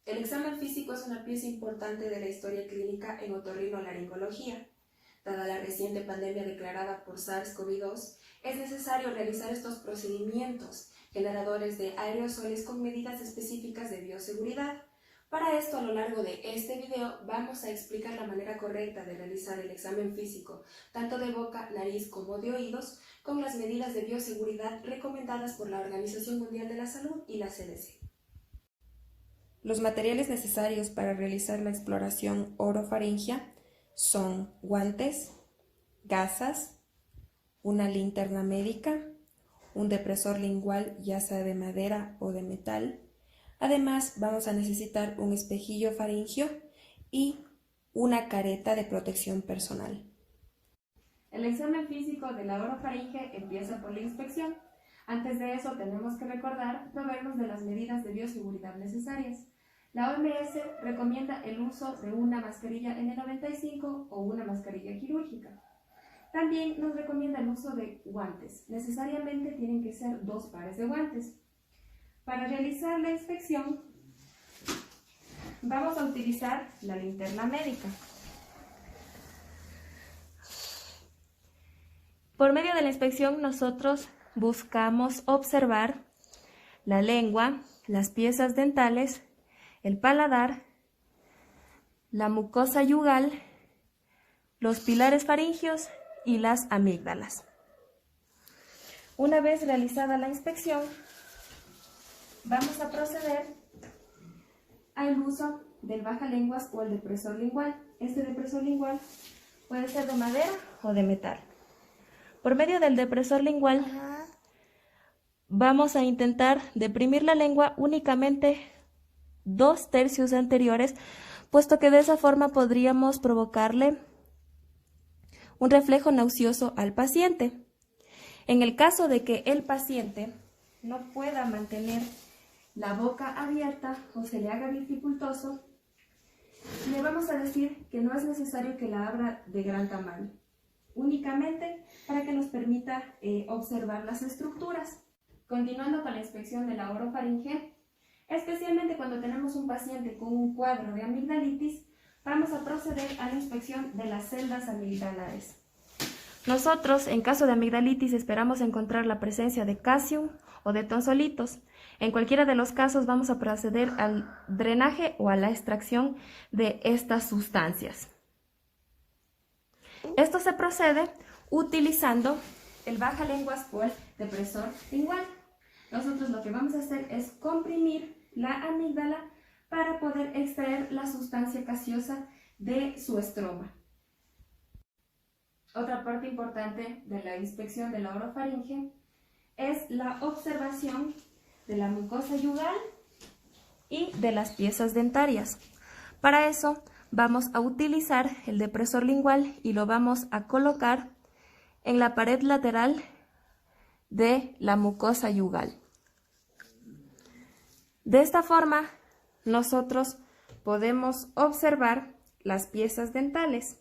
El examen físico es una pieza importante de la historia clínica en otorrinolaringología. Dada la reciente pandemia declarada por SARS-CoV-2, es necesario realizar estos procedimientos generadores de aerosoles con medidas específicas de bioseguridad. Para esto, a lo largo de este video, vamos a explicar la manera correcta de realizar el examen físico, tanto de boca, nariz como de oídos, con las medidas de bioseguridad recomendadas por la Organización Mundial de la Salud y la CDC. Los materiales necesarios para realizar la exploración orofaringea son guantes, gasas, una linterna médica, un depresor lingual ya sea de madera o de metal. Además, vamos a necesitar un espejillo faríngeo y una careta de protección personal. El examen físico de la orofaringe empieza por la inspección. Antes de eso, tenemos que recordar proveernos de las medidas de bioseguridad necesarias. La OMS recomienda el uso de una mascarilla N95 o una mascarilla quirúrgica. También nos recomienda el uso de guantes. Necesariamente tienen que ser 2 pares de guantes. Para realizar la inspección, vamos a utilizar la linterna médica. Por medio de la inspección, nosotros buscamos observar la lengua, las piezas dentales, el paladar, la mucosa yugal, los pilares faringios y las amígdalas. Una vez realizada la inspección, vamos a proceder al uso del bajalenguas o el depresor lingual. Este depresor lingual puede ser de madera o de metal. Por medio del depresor lingual, vamos a intentar deprimir la lengua únicamente 2/3 anteriores, puesto que de esa forma podríamos provocarle un reflejo nauseoso al paciente. En el caso de que el paciente no pueda mantener la boca abierta o se le haga dificultoso, le vamos a decir que no es necesario que la abra de gran tamaño, únicamente para que nos permita observar las estructuras. Continuando con la inspección de la orofaringe, especialmente cuando tenemos un paciente con un cuadro de amigdalitis, vamos a proceder a la inspección de las celdas amigdalares. Nosotros, en caso de amigdalitis, esperamos encontrar la presencia de calcium o de tonsolitos. En cualquiera de los casos vamos a proceder al drenaje o a la extracción de estas sustancias. Esto se procede utilizando el bajalenguas o el depresor lingual. Nosotros lo que vamos a hacer es comprimir la amígdala para poder extraer la sustancia gaseosa de su estroma. Otra parte importante de la inspección de la orofaringe es la observación de la mucosa yugal y de las piezas dentarias. Para eso vamos a utilizar el depresor lingual y lo vamos a colocar en la pared lateral de la mucosa yugal. De esta forma, nosotros podemos observar las piezas dentales.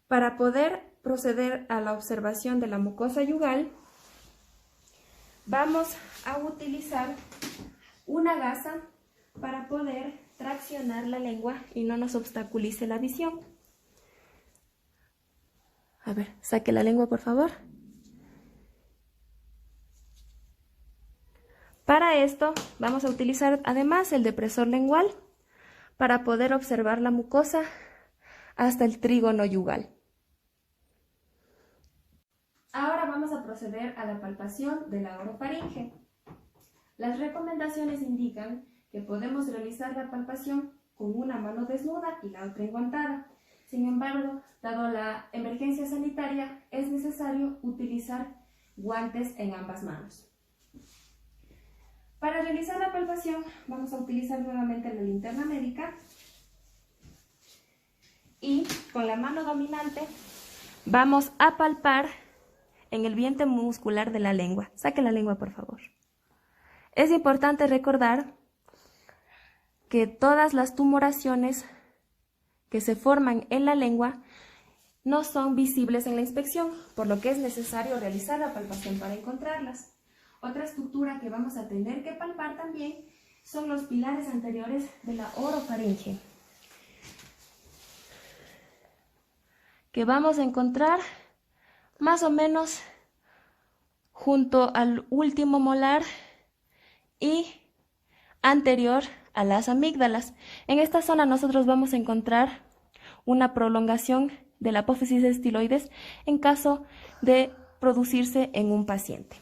Para poder proceder a la observación de la mucosa yugal, vamos a utilizar una gasa para poder traccionar la lengua y no nos obstaculice la visión. A ver, saque la lengua, por favor. Para esto vamos a utilizar además el depresor lingual para poder observar la mucosa hasta el trígono yugal. Ahora vamos a proceder a la palpación de la orofaringe. Las recomendaciones indican que podemos realizar la palpación con una mano desnuda y la otra enguantada. Sin embargo, dado la emergencia sanitaria, es necesario utilizar guantes en ambas manos. Para realizar la palpación vamos a utilizar nuevamente la linterna médica y con la mano dominante vamos a palpar en el vientre muscular de la lengua. Saque la lengua, por favor. Es importante recordar que todas las tumoraciones que se forman en la lengua no son visibles en la inspección, por lo que es necesario realizar la palpación para encontrarlas. Otra estructura que vamos a tener que palpar también son los pilares anteriores de la orofaringe, que vamos a encontrar más o menos junto al último molar y anterior a las amígdalas. En esta zona nosotros vamos a encontrar una prolongación de la apófisis estiloides en caso de producirse en un paciente.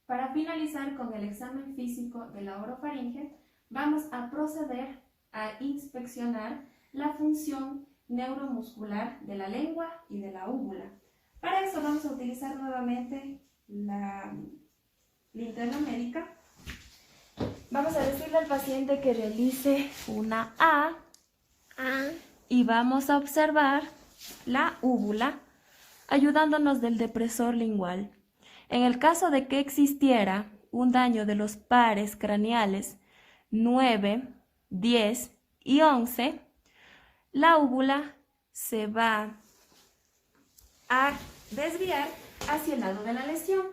Para finalizar con el examen físico de la orofaringe, vamos a proceder a inspeccionar la función neuromuscular de la lengua y de la úvula. Para eso vamos a utilizar nuevamente la linterna médica. Vamos a decirle al paciente que realice una A y vamos a observar la úvula ayudándonos del depresor lingual. En el caso de que existiera un daño de los pares craneales 9, 10 y 11, la úvula se va a desviar hacia el lado de la lesión.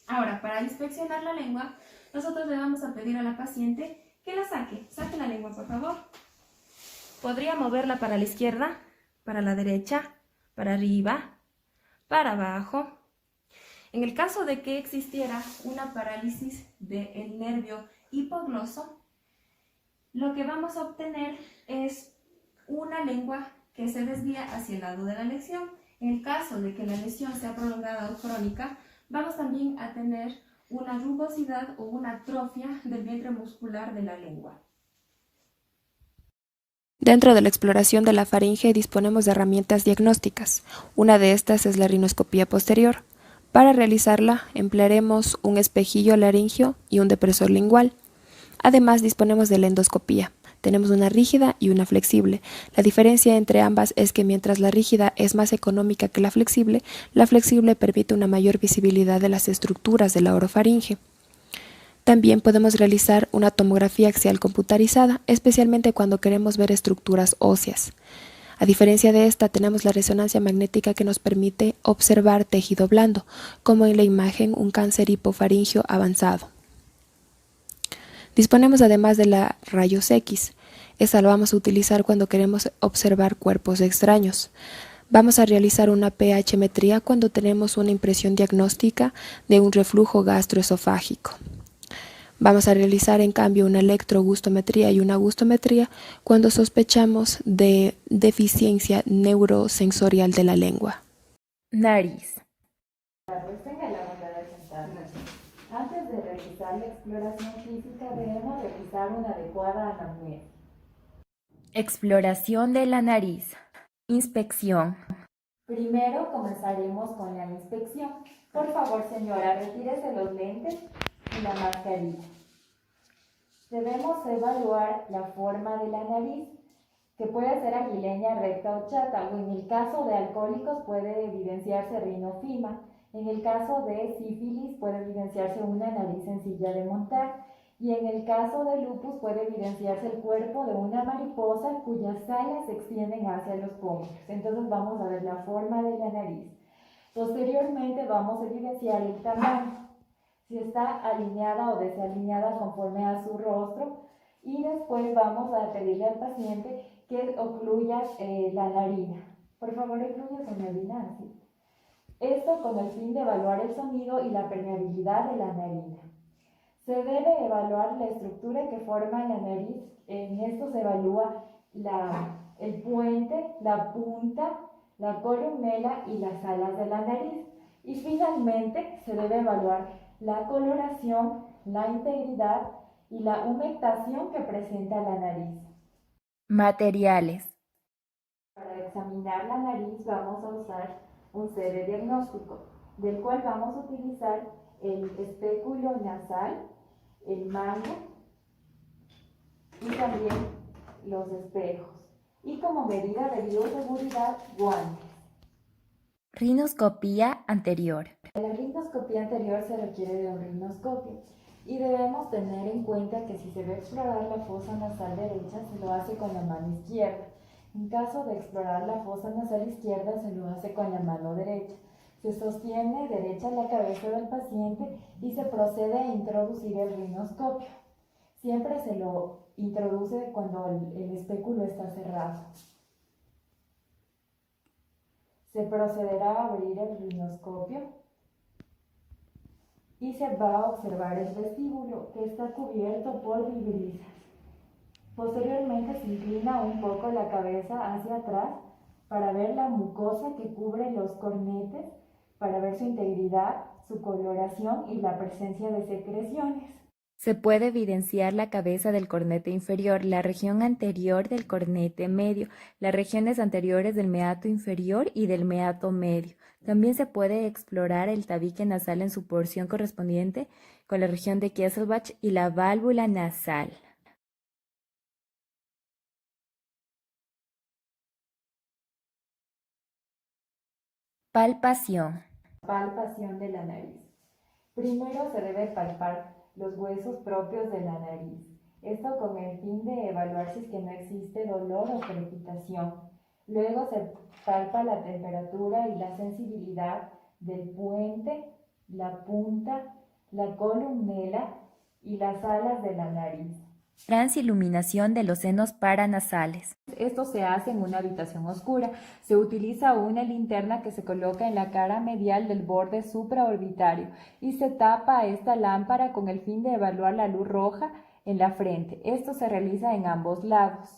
Ahora, para inspeccionar la lengua, nosotros le vamos a pedir a la paciente que la saque. Saque la lengua, por favor. Podría moverla para la izquierda, para la derecha, para arriba, para abajo. En el caso de que existiera una parálisis del nervio hipogloso, lo que vamos a obtener es una lengua que se desvía hacia el lado de la lesión. En el caso de que la lesión sea prolongada o crónica, vamos también a tener una rugosidad o una atrofia del vientre muscular de la lengua. Dentro de la exploración de la faringe disponemos de herramientas diagnósticas. Una de estas es la rinoscopía posterior. Para realizarla emplearemos un espejillo laringio y un depresor lingual. Además disponemos de la endoscopía. Tenemos una rígida y una flexible. La diferencia entre ambas es que mientras la rígida es más económica que la flexible permite una mayor visibilidad de las estructuras de la orofaringe. También podemos realizar una tomografía axial computarizada, especialmente cuando queremos ver estructuras óseas. A diferencia de esta, tenemos la resonancia magnética que nos permite observar tejido blando, como en la imagen un cáncer hipofaringio avanzado. Disponemos además de la rayos X. Esta la vamos a utilizar cuando queremos observar cuerpos extraños. Vamos a realizar una pH-metría cuando tenemos una impresión diagnóstica de un reflujo gastroesofágico. Vamos a realizar en cambio una electrogustometría y una gustometría cuando sospechamos de deficiencia neurosensorial de la lengua. Nariz. Antes de realizar la exploración física debemos realizar una adecuada anamnesis. Exploración de la nariz. Inspección. Primero comenzaremos con la inspección. Por favor, señora, retírese los lentes y la mascarilla. Debemos evaluar la forma de la nariz, que puede ser aguileña, recta o chata, o en el caso de alcohólicos puede evidenciarse rinofima. En el caso de sífilis puede evidenciarse una nariz sencilla de montar, y en el caso de lupus puede evidenciarse el cuerpo de una mariposa cuyas alas se extienden hacia los pómulos. Entonces vamos a ver la forma de la nariz. Posteriormente vamos a evidenciar el tamaño, si está alineada o desalineada conforme a su rostro, y después vamos a pedirle al paciente que ocluya la narina. Por favor, ocluya su narina así. Esto con el fin de evaluar el sonido y la permeabilidad de la narina. Se debe evaluar la estructura que forma la nariz. En esto se evalúa el puente, la punta, la columela y las alas de la nariz. Y finalmente se debe evaluar la coloración, la integridad y la humectación que presenta la nariz. Materiales. Para examinar la nariz vamos a usar un CD diagnóstico, del cual vamos a utilizar el espéculo nasal, el mango y también los espejos. Y como medida de bioseguridad, guantes. Rinoscopía anterior. La rinoscopía anterior se requiere de un rinoscopio y debemos tener en cuenta que si se va a explorar la fosa nasal derecha se lo hace con la mano izquierda. En caso de explorar la fosa nasal izquierda se lo hace con la mano derecha. Se sostiene derecha la cabeza del paciente y se procede a introducir el rinoscopio. Siempre se lo introduce cuando el espéculo está cerrado. Se procederá a abrir el rinoscopio y se va a observar el vestíbulo, que está cubierto por vibrisas. Posteriormente se inclina un poco la cabeza hacia atrás para ver la mucosa que cubre los cornetes, para ver su integridad, su coloración y la presencia de secreciones. Se puede evidenciar la cabeza del cornete inferior, la región anterior del cornete medio, las regiones anteriores del meato inferior y del meato medio. También se puede explorar el tabique nasal en su porción correspondiente con la región de Kesselbach y la válvula nasal. Palpación. Palpación de la nariz. Primero se debe palpar los huesos propios de la nariz. Esto con el fin de evaluar si es que no existe dolor o crepitación. Luego se palpa la temperatura y la sensibilidad del puente, la punta, la columela y las alas de la nariz. Transiluminación de los senos paranasales. Esto se hace en una habitación oscura. Se utiliza una linterna que se coloca en la cara medial del borde supraorbitario y se tapa esta lámpara con el fin de evaluar la luz roja en la frente. Esto se realiza en ambos lados.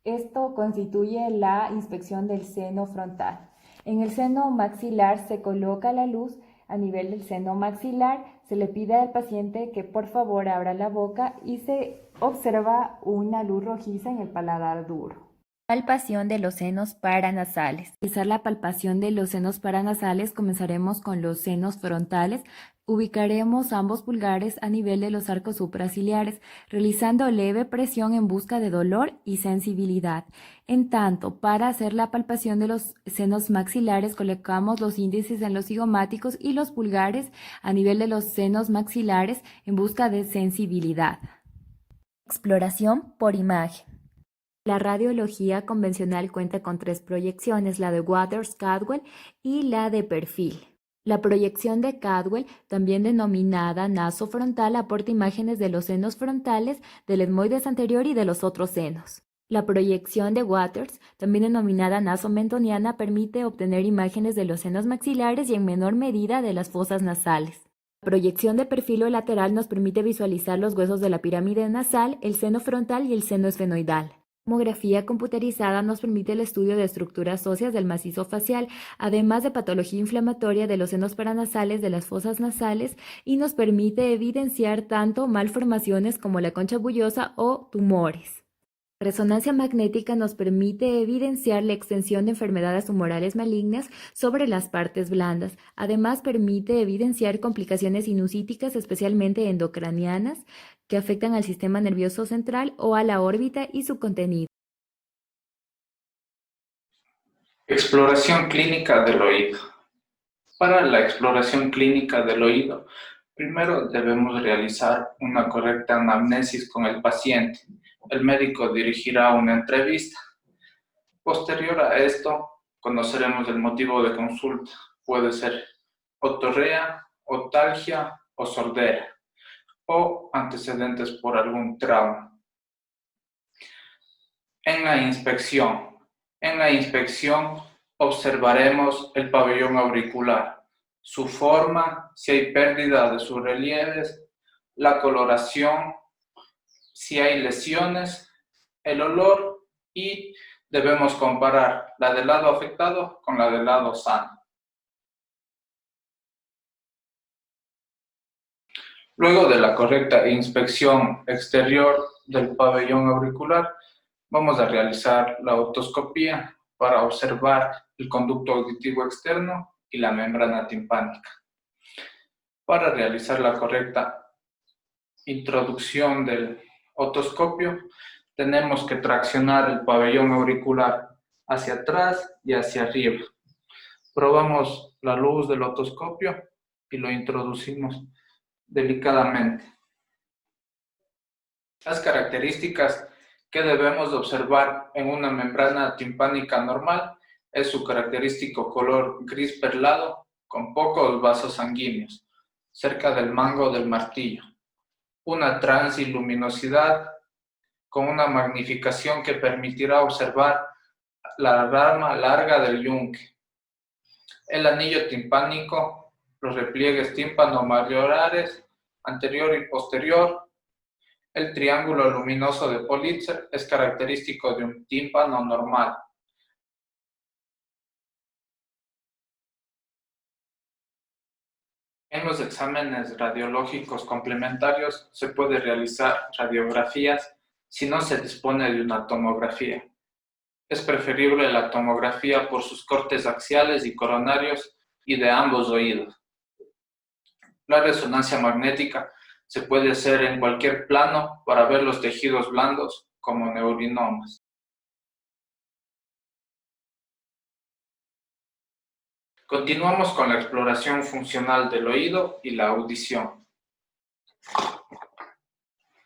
Esto constituye la inspección del seno frontal. En el seno maxilar se coloca la luz a nivel del seno maxilar, se le pide al paciente que por favor abra la boca y se observa una luz rojiza en el paladar duro. Palpación de los senos paranasales. Para realizar la palpación de los senos paranasales, comenzaremos con los senos frontales. Ubicaremos ambos pulgares a nivel de los arcos supraciliares, realizando leve presión en busca de dolor y sensibilidad. En tanto, para hacer la palpación de los senos maxilares, colocamos los índices en los cigomáticos y los pulgares a nivel de los senos maxilares en busca de sensibilidad. Exploración por imagen. La radiología convencional cuenta con 3 proyecciones, la de Waters-Cadwell y la de perfil. La proyección de Cadwell, también denominada nasofrontal, aporta imágenes de los senos frontales, del etmoides anterior y de los otros senos. La proyección de Waters, también denominada nasomentoniana, permite obtener imágenes de los senos maxilares y en menor medida de las fosas nasales. La proyección de perfil o lateral nos permite visualizar los huesos de la pirámide nasal, el seno frontal y el seno esfenoidal. La tomografía computerizada nos permite el estudio de estructuras óseas del macizo facial, además de patología inflamatoria de los senos paranasales, de las fosas nasales, y nos permite evidenciar tanto malformaciones como la concha bullosa o tumores. La resonancia magnética nos permite evidenciar la extensión de enfermedades tumorales malignas sobre las partes blandas. Además, permite evidenciar complicaciones sinusíticas, especialmente endocranianas, que afectan al sistema nervioso central o a la órbita y su contenido. Exploración clínica del oído. Para la exploración clínica del oído, primero debemos realizar una correcta anamnesis con el paciente. El médico dirigirá una entrevista. Posterior a esto, conoceremos el motivo de consulta. Puede ser otorrea, otalgia o sordera, o antecedentes por algún trauma. En la inspección observaremos el pabellón auricular, su forma, si hay pérdida de sus relieves, la coloración, si hay lesiones, el olor y debemos comparar la del lado afectado con la del lado sano. Luego de la correcta inspección exterior del pabellón auricular, vamos a realizar la otoscopía para observar el conducto auditivo externo y la membrana timpánica. Para realizar la correcta introducción del otoscopio, tenemos que traccionar el pabellón auricular hacia atrás y hacia arriba. Probamos la luz del otoscopio y lo introducimos delicadamente. Las características que debemos observar en una membrana timpánica normal es su característico color gris perlado con pocos vasos sanguíneos cerca del mango del martillo, una transiluminosidad con una magnificación que permitirá observar la rama larga del yunque, el anillo timpánico, los repliegues tímpano-mayores anterior y posterior. El triángulo luminoso de Politzer es característico de un tímpano normal. En los exámenes radiológicos complementarios se puede realizar radiografías si no se dispone de una tomografía. Es preferible la tomografía por sus cortes axiales y coronarios y de ambos oídos. La resonancia magnética se puede hacer en cualquier plano para ver los tejidos blandos como neurinomas. Continuamos con la exploración funcional del oído y la audición.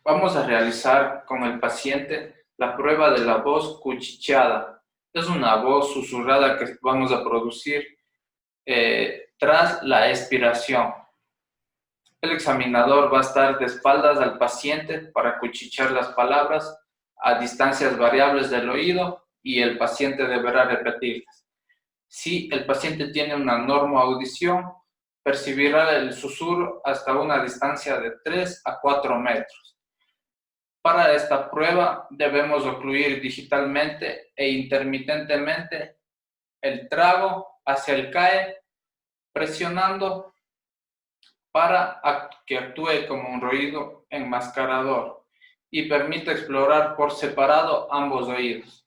Vamos a realizar con el paciente la prueba de la voz cuchicheada. Es una voz susurrada que vamos a producir tras la expiración. El examinador va a estar de espaldas al paciente para cuchichear las palabras a distancias variables del oído y el paciente deberá repetirlas. Si el paciente tiene una normoaudición, percibirá el susurro hasta una distancia de 3 a 4 metros. Para esta prueba debemos ocluir digitalmente e intermitentemente el trago hacia el CAE, presionando para que actúe como un ruido enmascarador y permita explorar por separado ambos oídos.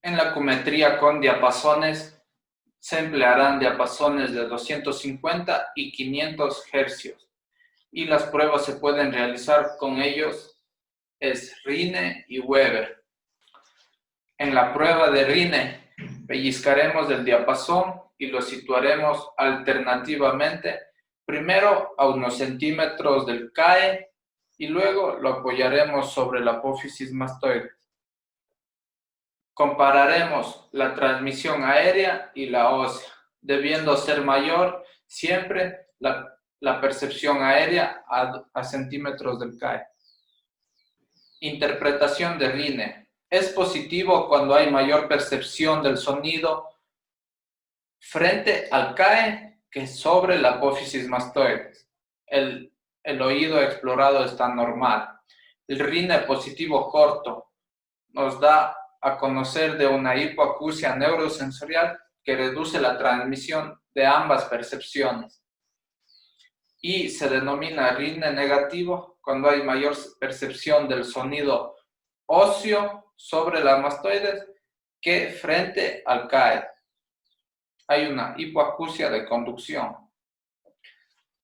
En la acumetría con diapasones se emplearán diapasones de 250 y 500 hercios y las pruebas se pueden realizar con ellos es Rhine y Weber. En la prueba de Rhine pellizcaremos el diapasón y lo situaremos alternativamente, primero a unos centímetros del CAE y luego lo apoyaremos sobre la apófisis mastoide. Compararemos la transmisión aérea y la ósea, debiendo ser mayor siempre la percepción aérea a centímetros del CAE. Interpretación de Rhine. Es positivo cuando hay mayor percepción del sonido frente al CAE que sobre la apófisis mastoide. El oído explorado está normal. El Rhine positivo corto nos da a conocer de una hipoacusia neurosensorial que reduce la transmisión de ambas percepciones. Y se denomina Rhine negativo cuando hay mayor percepción del sonido óseo sobre la mastoides que frente al CAE. Hay una hipoacusia de conducción.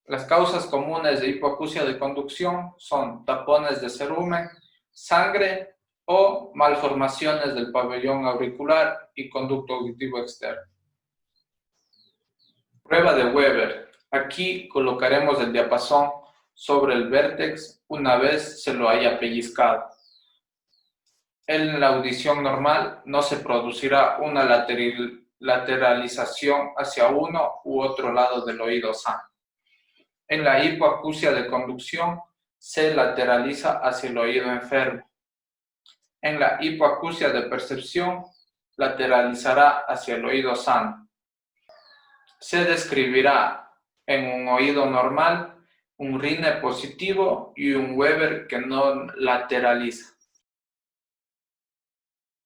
Las causas comunes de hipoacusia de conducción son tapones de cerumen, sangre o malformaciones del pabellón auricular y conducto auditivo externo. Prueba de Weber. Aquí colocaremos el diapasón sobre el vértex una vez se lo haya pellizcado. En la audición normal no se producirá una lateralización hacia uno u otro lado del oído sano. En la hipoacusia de conducción se lateraliza hacia el oído enfermo. En la hipoacusia de percepción, lateralizará hacia el oído sano. Se describirá en un oído normal un Rhine positivo y un Weber que no lateraliza.